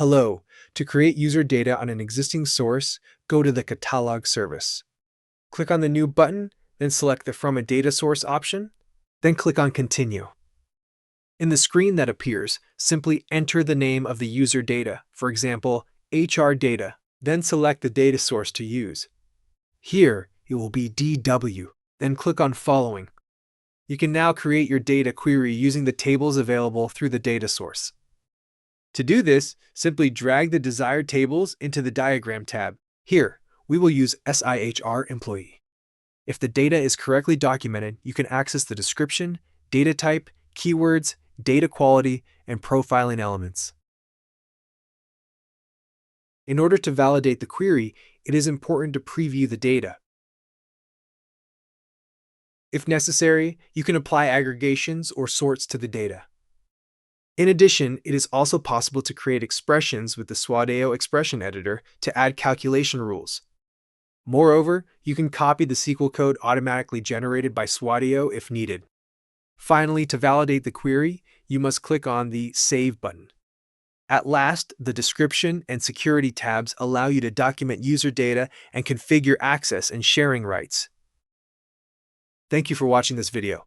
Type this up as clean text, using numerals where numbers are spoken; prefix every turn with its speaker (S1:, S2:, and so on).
S1: Hello. To create user data on an existing source, go to the Catalog service. Click on the New button, then select the From a Data Source option, then click on Continue. In the screen that appears, simply enter the name of the user data, for example, HR data, then select the data source to use. Here, it will be DW, then click on Following. You can now create your data query using the tables available through the data source. To do this, simply drag the desired tables into the Diagram tab. Here, we will use SIHR employee. If the data is correctly documented, you can access the description, data type, keywords, data quality, and profiling elements. In order to validate the query, it is important to preview the data. If necessary, you can apply aggregations or sorts to the data. In addition, it is also possible to create expressions with the Suadeo expression editor to add calculation rules. Moreover, you can copy the SQL code automatically generated by Suadeo if needed. Finally, to validate the query, you must click on the Save button. At last, the Description and Security tabs allow you to document user data and configure access and sharing rights. Thank you for watching this video.